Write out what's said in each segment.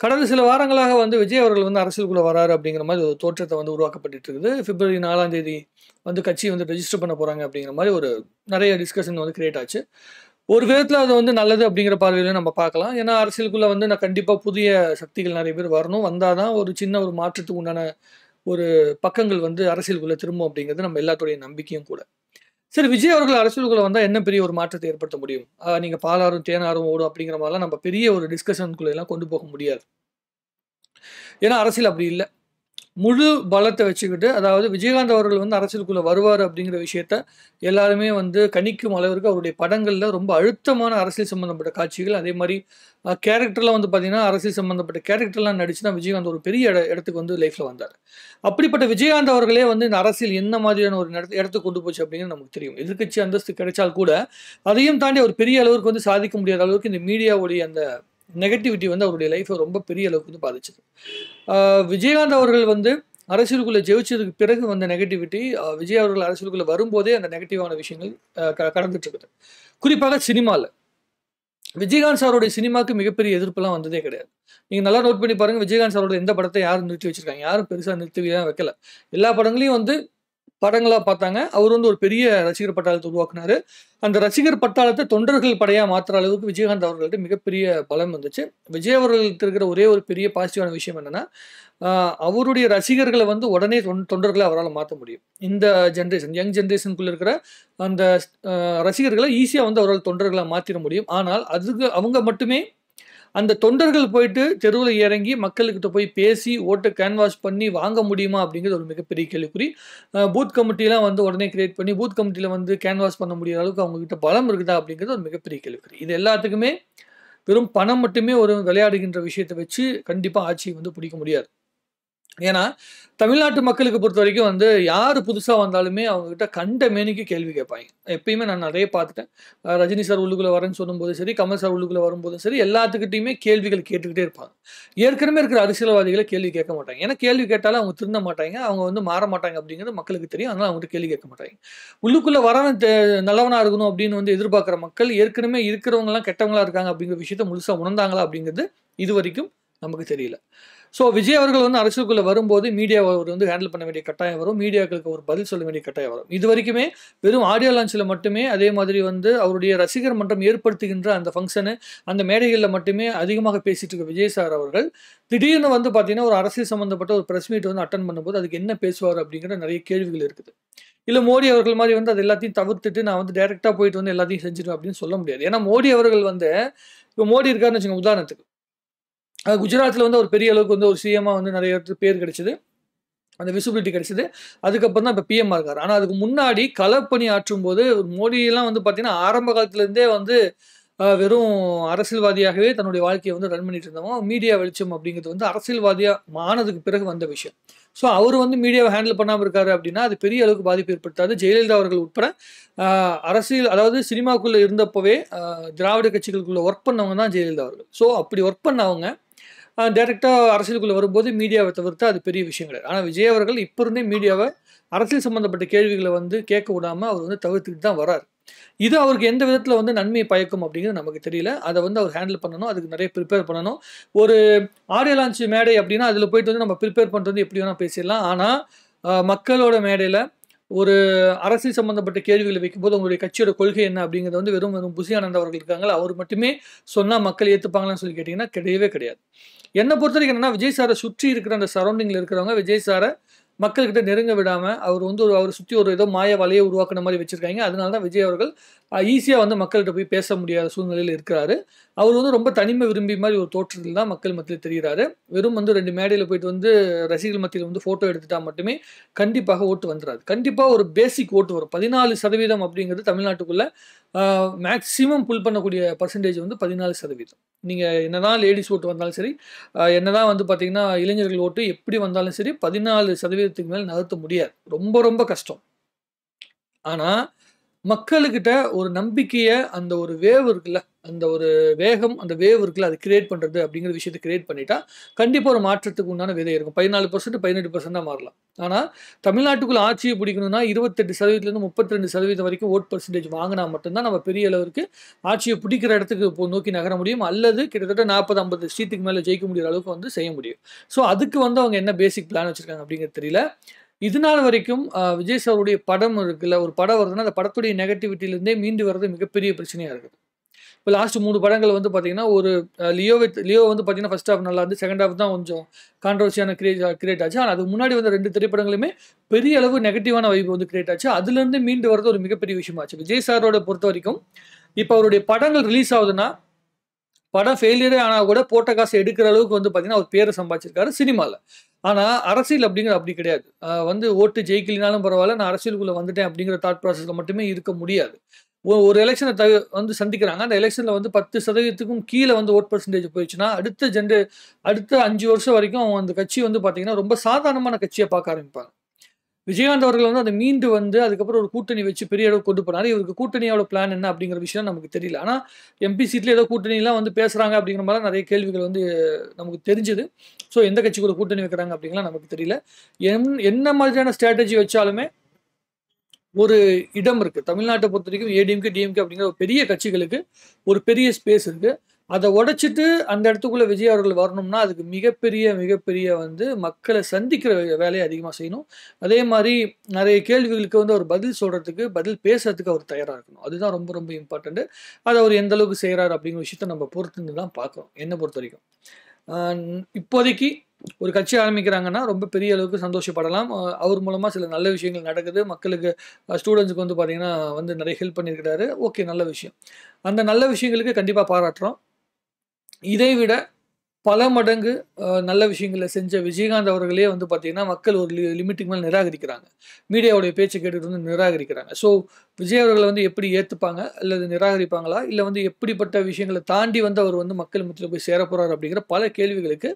கடந்த சில வாரங்களாக வந்து விஜய் அவர்கள் வந்து அரசியலுக்குள்ள வராரு அப்படிங்கிற மாதிரி ஒரு தோற்றத்தை வந்து உருவாக்கப்பட்டுட்டு இருக்குது. பிப்ரவரி 4ஆம் தேதி வந்து கட்சி வந்து ரெஜிஸ்டர் பண்ண போறாங்க அப்படிங்கிற மாதிரி ஒரு நிறைய டிஸ்கஷன் வந்து கிரியேட் ஆச்சு. ஒரு விதத்துல அது வந்து நல்லது அப்படிங்கிற பார்வையில நம்ம பார்க்கலாம். ஏன்னா அரசியலுக்குள்ள வந்து நான் கண்டிப்பா புதிய சக்திகள் நிறைய பேர் வரணும். வந்தாதான் ஒரு சின்ன ஒரு மாற்றத்துக்கு உண்டான ஒரு பக்கங்கள் வந்து அரசியலுக்குள்ள திரும்பும் அப்படிங்கிறது நம்ம எல்லாத்துடைய நம்பிக்கையும் கூட. சரி, விஜய் அவர்கள் அரசியலுக்குள்ள வந்தா என்ன பெரிய ஒரு மாற்றத்தை ஏற்படுத்த முடியும்? நீங்க பாலாறும் தேனாரும் ஓடும் அப்படிங்கிற மாதிரிலாம் நம்ம பெரிய ஒரு டிஸ்கஷனுக்குள்ள எல்லாம் கொண்டு போக முடியாது. ஏன்னா அரசியல் அப்படி இல்ல. முழு பலத்த வச்சுக்கிட்டு, அதாவது விஜயகாந்த் அவர்கள் வந்து அரசியலுக்குள்ள வருவாரு அப்படிங்கிற விஷயத்த எல்லாருமே வந்து கணிக்கும் அளவிற்கு அவருடைய படங்கள்ல ரொம்ப அழுத்தமான அரசியல் சம்பந்தப்பட்ட காட்சிகள், அதே மாரி கேரக்டர்லாம் வந்து பார்த்தீங்கன்னா, அரசியல் சம்பந்தப்பட்ட கேரக்டர்லாம் நடிச்சு தான் விஜயகாந்த் ஒரு பெரிய இடத்துக்கு வந்து லைஃப்ல வந்தாரு. அப்படிப்பட்ட விஜயகாந்த் அவர்களே வந்து இந்த அரசியல் என்ன மாதிரியான ஒரு இடத்துக்கு கொண்டு போச்சு அப்படிங்கிறது நமக்கு தெரியும். எதிர்க்கட்சி அந்தஸ்து கிடைச்சால் கூட, அதையும் தாண்டி ஒரு பெரிய அளவுக்கு வந்து சாதிக்க முடியாத அளவுக்கு இந்த மீடியாவுடைய அந்த நெகட்டிவிட்டி வந்து அவருடைய லைஃப்ப ரொம்ப பெரிய அளவுக்கு வந்து பாதிச்சது. விஜயகாந்த் அவர்கள் வந்து அரசியலுக்குள்ள ஜெயிச்சதுக்கு பிறகு வந்த நெகட்டிவிட்டி, விஜய் அவர்கள் அரசியலுக்குள்ள வரும்போதே அந்த நெகட்டிவான விஷயங்கள் கடந்துட்டு இருக்குது. குறிப்பாக சினிமால. விஜயகாந்த் சாருடைய சினிமாக்கு மிகப்பெரிய எதிர்ப்புலாம் வந்ததே கிடையாது. நீங்க நல்லா நோட் பண்ணி பாருங்க, விஜயகாந்த் சாரோட எந்த படத்தை யாரும் நிறுத்தி வச்சிருக்காங்க? யாரும் பெருசா நிறுத்திலாம் வைக்கல. எல்லா படங்களையும் வந்து படங்களா பார்த்தாங்க. அவர் வந்து ஒரு பெரிய ரசிகர் பட்டாளத்தை உருவாக்குனாரு. அந்த ரசிகர் பட்டாளத்தை தொண்டர்கள் படையா மாத்துற அளவுக்கு விஜயகாந்த் அவர்கள்ட்ட மிகப்பெரிய பலம் வந்துச்சு. விஜய் அவர்களுக்கு இருக்கிற ஒரே ஒரு பெரிய பாசிட்டிவான விஷயம் என்னன்னா, அவருடைய ரசிகர்கள வந்து உடனே தொண்டர்களா அவரால மாத்த முடியும். இந்த ஜெனரேஷன், யங் ஜெனரேஷனுக்குள்ள இருக்கிற அந்த ரசிகர்கள ஈஸியா வந்து அவரால தொண்டர்களா மாத்திற முடியும். ஆனால் அதுக்கு அவங்க மட்டுமே அந்த தொண்டர்கள் போயிட்டு தெருவுல இறங்கி மக்கள்கிட்ட போய் பேசி ஓட்ட கேன்வாஸ் பண்ணி வாங்க முடியுமா அப்படிங்கிறது ஒரு மிகப்பெரிய கேள்விக்குறி. பூத் கமிட்டிலாம் வந்து உடனே கிரியேட் பண்ணி பூத் கமிட்டியில வந்து கேன்வாஸ் பண்ண முடியாத அளவுக்கு அவங்க கிட்ட பலம் இருக்குதா அப்படிங்கிறது ஒரு மிகப்பெரிய கேள்விக்குறி. இது எல்லாத்துக்குமே வெறும் பணம் மட்டுமே ஒரு விளையாடுகின்ற விஷயத்தை வச்சு கண்டிப்பா ஆட்சியை வந்து பிடிக்க முடியாது. ஏன்னா, தமிழ்நாட்டு மக்களுக்கு பொறுத்தவரைக்கும் வந்து யாரு புதுசா வந்தாலுமே அவங்ககிட்ட கண்ட மேனிக்கு கேள்வி கேட்பாய்ங்க. எப்பயுமே நான் நெறைய பார்த்துட்டேன். ரஜினி சார் உள்ளுக்குள்ள வரேன்னு சொல்லும்போதும் சரி, கமல் சார் உள்ளுக்குள்ள வரும்போதும் சரி, எல்லாத்துக்கிட்டயுமே கேள்விகள் கேட்டுக்கிட்டே இருப்பாங்க. ஏற்கனவே இருக்கிற அரசியல்வாதிகள கேள்வி கேட்க மாட்டாங்க. ஏன்னா கேள்வி கேட்டாலும் அவங்க திருந்த மாட்டாங்க. அவங்க வந்து மாற மாட்டாங்க அப்படிங்கிறது மக்களுக்கு தெரியும். அதனால அவங்ககிட்ட கேள்வி கேட்க மாட்டாங்க. உள்ளுக்குள்ள வரவன் நல்லவனா இருக்கணும் அப்படின்னு வந்து எதிர்பார்க்கிற மக்கள் ஏற்கனவே இருக்கிறவங்கலாம் கெட்டவங்களா இருக்காங்க அப்படிங்கிற விஷயத்த முழுசா உணர்ந்தாங்களா அப்படிங்கிறது இதுவரைக்கும் நமக்கு தெரியல. ஸோ விஜய் அவர்கள் வந்து அரசியலுக்குள்ள வரும்போது மீடியாவை அவர் வந்து ஹேண்டில் பண்ண வேண்டிய கட்டாயம் வரும். மீடியாக்களுக்கு ஒரு பதில் சொல்ல வேண்டிய கட்டாயம் வரும். இது வரைக்குமே வெறும் ஆடியோ லான்ச்சில் மட்டுமே, அதே மாதிரி வந்து அவருடைய ரசிகர் மன்றம் ஏற்படுத்துகின்ற அந்த ஃபங்க்ஷனு, அந்த மேடைகளில் மட்டுமே அதிகமாக பேசிட்டு இருக்க விஜய் சார் அவர்கள் திடீர்னு வந்து பார்த்தீங்கன்னா ஒரு அரசியல் சம்பந்தப்பட்ட ஒரு பிரஸ் மீட் வந்து அட்டன் பண்ணும்போது அதுக்கு என்ன பேசுவார் அப்படிங்கிற நிறைய கேள்விகள் இருக்குது. இல்லை மோடி அவர்கள் மாதிரி வந்து அது எல்லாத்தையும் தவிர்த்துட்டு நான் வந்து டைரெக்டாக போயிட்டு வந்து எல்லாத்தையும் செஞ்சிருவேன் அப்படின்னு சொல்ல முடியாது. ஏன்னா மோடி அவர்கள் வந்து இப்போ மோடி இருக்காருன்னு வச்சுக்கோங்க உதாரணத்துக்கு. குஜராத்தில் வந்து ஒரு பெரிய அளவுக்கு வந்து ஒரு சிஎம்மா வந்து நிறைய இடத்துக்கு பேர் கிடைச்சது. அந்த விசிபிலிட்டி கிடைச்சது. அதுக்கப்புறம் தான் இப்போ பிஎம்மா இருக்காரு. ஆனால் அதுக்கு முன்னாடி களப்பணி ஆற்றும்போது மோடியெல்லாம் வந்து பார்த்தீங்கன்னா ஆரம்ப காலத்துலேருந்தே வந்து வெறும் அரசியல்வாதியாகவே தன்னுடைய வாழ்க்கையை வந்து ரன் பண்ணிட்டு இருந்தவங்க. மீடியா வெளிச்சம் அப்படிங்கிறது வந்து அரசியல்வாதியா ஆனதுக்கு பிறகு வந்த விஷயம். ஸோ அவர் வந்து மீடியாவை ஹேண்டில் பண்ணாமல் இருக்காரு அப்படின்னா அது பெரிய அளவுக்கு பாதிப்பு ஏற்படுத்தாது. ஜெயலலிதா அவர்கள் உட்பட அரசியல், அதாவது சினிமாக்குள்ளே இருந்தப்பவே திராவிட கட்சிகளுக்குள்ள ஒர்க் பண்ணவங்க தான் ஜெயலலிதா அவர்கள். ஸோ அப்படி ஒர்க் பண்ணவங்க டைரெக்டாக அரசியலுக்குள்ளே வரும்போது மீடியாவை தவிர்த்து அது பெரிய விஷயம் கிடையாது. ஆனால் விஜய் அவர்கள் இப்போ இருந்தே மீடியாவை அரசியல் சம்பந்தப்பட்ட கேள்விகளை வந்து கேட்க விடாமல் அவர் வந்து தவிர்த்துக்கிட்டு தான் வரார். இது அவருக்கு எந்த விதத்தில் வந்து நன்மையை பயக்கும் அப்படிங்கிறது நமக்கு தெரியல. அதை வந்து அவர் ஹேண்டில் பண்ணணும். அதுக்கு நிறைய ப்ரிப்பேர் பண்ணணும். ஒரு ஆடியோ லான்ச் மேடை அப்படின்னா அதில் போயிட்டு வந்து நம்ம ப்ரிப்பேர் பண்ணுறது எப்படி வேணால் பேசிடலாம். ஆனால் மக்களோட மேடையில் ஒரு அரசியல் சம்பந்தப்பட்ட கேள்விகளை வைக்கும்போது உங்களுடைய கட்சியோட கொள்கை என்ன அப்படிங்கிறது வந்து வெறும் புசி ஆனந்த் அவர்கள் இருக்காங்களா, அவர் மட்டுமே சொன்னால் மக்கள் ஏற்றுப்பாங்களான்னு சொல்லி கேட்டிங்கன்னா கிடையவே கிடையாது. என்னை பொறுத்த வரைக்கும் என்னன்னா, விஜய் சாரை சுற்றி இருக்கிற அந்த சரௌண்டிங்கில் இருக்கிறவங்க விஜய் சாரை மக்கள்கிட்ட நெருங்க விடாமல் அவர் வந்து அவரை சுற்றி ஒரு ஏதோ மாய வலையை உருவாக்குன மாதிரி வச்சுருக்காங்க. அதனால தான் விஜய் அவர்கள் ஈஸியாக வந்து மக்கள்கிட்ட போய் பேச முடியாத சூழ்நிலையில் இருக்கிறாரு. அவர் வந்து ரொம்ப தனிமை விரும்பி மாதிரி ஒரு தோற்றத்தில் தான் மக்கள் மத்தியில் தெரிகிறாரு. வெறும் வந்து 2 மேடையில் போயிட்டு வந்து ரசிகர்கள் மத்தியில் வந்து ஃபோட்டோ எடுத்துட்டா மட்டுமே கண்டிப்பாக ஓட்டு வந்துடாது. கண்டிப்பாக ஒரு பேசிக் ஓட்டு வரும். 14% அப்படிங்கிறது தமிழ்நாட்டுக்குள்ளே மேக்ஸிமம் புல் பண்ணக்கூடிய பர்சன்டேஜ் வந்து 14%. நீங்கள் என்னதான் லேடிஸ் ஓட்டு வந்தாலும் சரி, என்னதான் வந்து பார்த்தீங்கன்னா இளைஞர்கள் ஓட்டு எப்படி வந்தாலும் சரி 14% மேலே நகர்த்த முடியாது. ரொம்ப ரொம்ப கஷ்டம். ஆனால் மக்களுக்கிட்ட ஒரு நம்பிக்கைய அந்த ஒரு வேவ் இருக்குல்ல, அந்த ஒரு வேகம், அந்த வேவ் இருக்குல்ல, அது கிரியேட் பண்றது அப்படிங்கிற விஷயத்த கிரியேட் பண்ணிட்டா, கண்டிப்பா ஒரு மாற்றத்துக்கு உண்டான விதை இருக்கும். 14% 18% தான் மாறலாம். ஆனா, தமிழ்நாட்டுக்குள்ள ஆட்சிய பிடிக்கணும்னா 28% 32% வரைக்கும் வோட் பெர்சன்டேஜ் வாங்குனா மட்டும் தான் நம்ம பெரிய அளவிற்கு ஆட்சிய பிடிக்கிற இடத்துக்கு நோக்கி நகர முடியும். அல்லது கிட்டத்தட்ட 40, 50 சீட்டுக்கு மேல ஜெயிக்க முடியிற அளவுக்கு வந்து செய்ய முடியும். ஸோ அதுக்கு வந்து அவங்க என்ன பேசிக் பிளான் வச்சிருக்காங்க அப்படிங்கிறது தெரியல. இது நாள் வரைக்கும் விஜய் சாருடைய படம் இருக்குல்ல, ஒரு படம் வருதுன்னா, அந்த படத்துடைய நெகட்டிவிட்டிலேருந்தே மீண்டு வர்றது மிகப்பெரிய பிரச்சனையா இருக்குது. இப்போ லாஸ்ட் 3 படங்கள் வந்து பார்த்தீங்கன்னா, ஒரு லியோ வந்து பார்த்தீங்கன்னா, ஃபர்ஸ்ட் ஹாஃப் நல்லா இருந்து, செகண்ட் ஹாஃப் தான் கொஞ்சம் கான்ட்ரோவர்சியான கிரியேட் ஆச்சு. ஆனா அதுக்கு முன்னாடி வந்த 2 திரைப்படங்களுமே பெரிய அளவு நெகட்டிவான வைப் வந்து கிரியேட் ஆச்சு. அதுலேருந்து மீண்டு வர்றது ஒரு மிகப்பெரிய விஷயமாச்சு. விஜய் சாரோட பொறுத்தவரைக்கும், இப்போ அவருடைய படங்கள் ரிலீஸ் ஆகுதுன்னா, படம் ஃபெயிலியரே ஆனா கூட போட்ட காசு எடுக்கிற அளவுக்கு வந்து பார்த்தீங்கன்னா, அவர் பேர சம்பாதிச்சிருக்காரு சினிமால. ஆனா, அரசியல் அப்படிங்கிறது அப்படி கிடையாது. வந்து ஓட்டு ஜெயிக்கலினாலும் பரவால்ல, நான் அரசியலுக்குள்ள வந்துட்டேன் அப்படிங்கிற தாட் ப்ராசஸ்ல மட்டுமே இருக்க முடியாது. ஒரு எலக்ஷன வந்து சந்திக்கிறாங்க. அந்த எலக்ஷன்ல வந்து 10% கீழ வந்து வோட் பெர்சன்டேஜ் போயிடுச்சுன்னா, அடுத்த 5 வருஷம் வரைக்கும் அவங்க அந்த கட்சி வந்து பார்த்தீங்கன்னா, ரொம்ப சாதாரணமான கட்சியா பார்க்க ஆரம்பிப்பாங்க. விஜயகாந்த் அவர்கள் வந்து அத மீண்டு வந்து அதுக்கப்புறம் ஒரு கூட்டணி வச்சு பெரிய அளவுக்கு கொண்டு போனாரு. இவருக்கு கூட்டணியோட பிளான் என்ன அப்படிங்கிற விஷயம் நமக்கு தெரியல. ஆனா, எம்பி சீட்ல ஏதோ கூட்டணிலாம் வந்து பேசுறாங்க அப்படிங்கிற மாரி நெறைய கேள்விகள் வந்து நமக்கு தெரிஞ்சது. ஸோ எந்த கட்சி கூட கூட்டணி வைக்கிறாங்க அப்படின்லாம் நமக்கு தெரியல. என்ன மாதிரியான ஸ்ட்ராட்டஜி வச்சாலுமே ஒரு இடம் இருக்கு. தமிழ்நாட்ட பொறுத்தவரைக்கும் ஏடிஎம்கே, டிஎம்கே அப்படிங்கிற ஒரு பெரிய கட்சிகளுக்கு ஒரு பெரிய ஸ்பேஸ் இருக்கு. அத உடைச்சிட்டு அந்த இடத்துக்குள்ள விஜய் அவர்கள் வரணும்னா, அதுக்கு மிகப்பெரிய வந்து மக்கள சந்திக்கிற வேலைய அதிகமா செய்யணும். அதே மாரி நெறைய கேள்விகளுக்கு வந்து அவர் பதில் சொல்றதுக்கு, பதில் பேசுறதுக்கு அவர் தயாரா இருக்கணும். அதுதான் ரொம்ப இம்பார்ட்டன்ட். அத அவர் எந்த அளவுக்கு செய்றாரு அப்படிங்கிற விஷயத்த நம்ம பொறுத்திருந்து தான் பார்க்கணும். என்ன பொறுத்தவரைக்கும். அ இப்போதைக்கு ஒரு கட்சி ஆரம்பிக்கிறாங்கன்னா, ரொம்ப பெரிய அளவுக்கு சந்தோஷப்படலாம். அவர் மூலமா சில நல்ல விஷயங்கள் நடக்குது. மக்களுக்கு ஸ்டூடண்ட்ஸ்க்கு வந்து பார்த்தீங்கன்னா, வந்து நெறைய ஹெல்ப் பண்ணியிருக்கிறாரு. ஓகே, நல்ல விஷயம். அந்த நல்ல விஷயங்களுக்கு கண்டிப்பா பாராட்டுறோம். இதை விட பல மடங்கு நல்ல விஷயங்கள செஞ்ச விஜயகாந்த் அவர்களே வந்து பார்த்தீங்கன்னா, மக்கள் ஒரு லிமிட்டுக்கு மேல நிராகரிக்கிறாங்க. மீடியாவுடைய பேச்ச கேட்டுட்டு வந்து நிராகரிக்கிறாங்க. ஸோ விஜய் அவர்கள வந்து எப்படி ஏத்துப்பாங்க? அல்லது நிராகரிப்பாங்களா? இல்ல வந்து எப்படிப்பட்ட விஷயங்கள தாண்டி வந்து அவர் வந்து மக்கள் மத்தியில போய் சேரப்போறாரு அப்படிங்கிற பல கேள்விகளுக்கு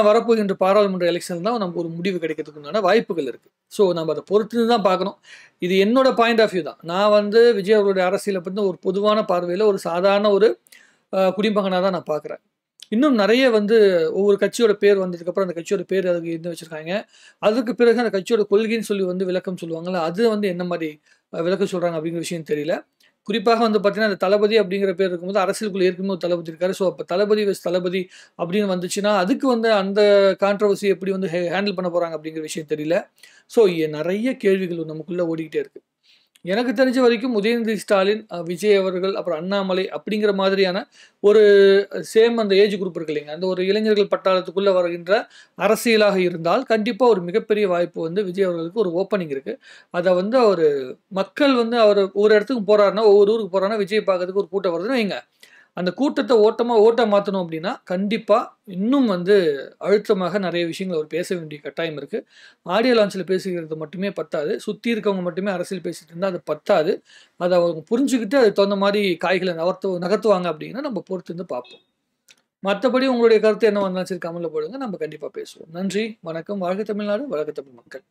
வரப்போகின்ற பாராளுமன்ற எலெக்ஷன் தான் நமக்கு ஒரு முடிவு கிடைக்கிறதுக்கு உண்டான வாய்ப்புகள் இருக்கு. ஸோ நம்ம அத பொறுத்து தான் பார்க்கணும். இது என்னோட பாயிண்ட் ஆஃப் வியூ தான். நான் வந்து விஜய் அவர்களுடைய அரசியல பத்தின ஒரு பொதுவான பார்வையில ஒரு சாதாரண ஒரு குடிமகனா தான் நான் பார்க்குறேன். இன்னும் நெறைய வந்து ஒவ்வொரு கட்சியோட பேர் வந்ததுக்கப்புறம் அந்த கட்சியோட பேர் அதுக்கு எழுதி வச்சிருக்காங்க. அதுக்கு பிறகு அந்த கட்சியோட கொள்கைன்னு சொல்லி வந்து விளக்கம் சொல்லுவாங்கல்ல, அது வந்து என்ன மாரி விளக்கம் சொல்றாங்க அப்படிங்கிற விஷயம் தெரியல. குறிப்பாக வந்து பார்த்தீங்கன்னா, அந்த தளபதி அப்படிங்கிற பேர் இருக்கும்போது அரசியலுக்குள்ள ஏற்கனவே ஒரு தளபதி இருக்காரு. ஸோ அப்ப தளபதி வெஸ் தளபதி அப்படின்னு வந்துச்சுன்னா, அதுக்கு வந்து அந்த கான்ட்ரோவர்சி எப்படி வந்து ஹேண்டில் பண்ண போறாங்க அப்படிங்கிற விஷயம் தெரியல. ஸோ நெறைய கேள்விகள் நமக்குள்ள ஓடிக்கிட்டே இருக்கு. எனக்கு தெரிஞ்ச வரைக்கும் உதயநிதி ஸ்டாலின், விஜய் அவர்கள், அப்புறம் அண்ணாமலை அப்படிங்கிற மாதிரியான ஒரு சேம் அந்த ஏஜ் குரூப் இருக்கு இல்லைங்க. அந்த ஒரு இளைஞர்கள் பட்டாளத்துக்குள்ள வருகின்ற அரசியலாக இருந்தால், கண்டிப்பா ஒரு மிகப்பெரிய வாய்ப்பு வந்து விஜய் அவர்களுக்கு ஒரு ஓப்பனிங் இருக்கு. அத வந்து மக்கள் வந்து ஒரு இடத்துக்கு போறாருன்னா, ஒவ்வொரு ஊருக்கு போறாருன்னா, விஜய் பார்க்கறதுக்கு ஒரு கூட்டம் வருதுன்னு வைங்க. அந்த கூட்டத்த ஓட்டா மாத்தணும் அப்படின்னா, கண்டிப்பா இன்னும் வந்து அழுத்தமாக நெறைய விஷயங்கள் அவர் பேச வேண்டிய கட்டாயம் இருக்கு. ஆடியோ லான்ச்ல பேசுகிறது மட்டுமே பத்தாது. சுத்தி இருக்கவங்க மட்டுமே அரசியல் பேசிட்டு இருந்தா அது பத்தாது. அத அவங்க புரிஞ்சுகிட்டு அதுக்கு தகுந்த மாரி காய்கள நகர்த்துவாங்க அப்படின்னா, நம்ம பொறுத்திருந்து பார்ப்போம். மத்தபடி உங்களுடைய கருத்து என்னவா இருந்தாலும் சரி கமெண்ட்ல போடுங்க. நம்ம கண்டிப்பா பேசுவோம். நன்றி, வணக்கம். வாழ்க தமிழ்நாடு, வளர்க தமிழ் மக்கள்.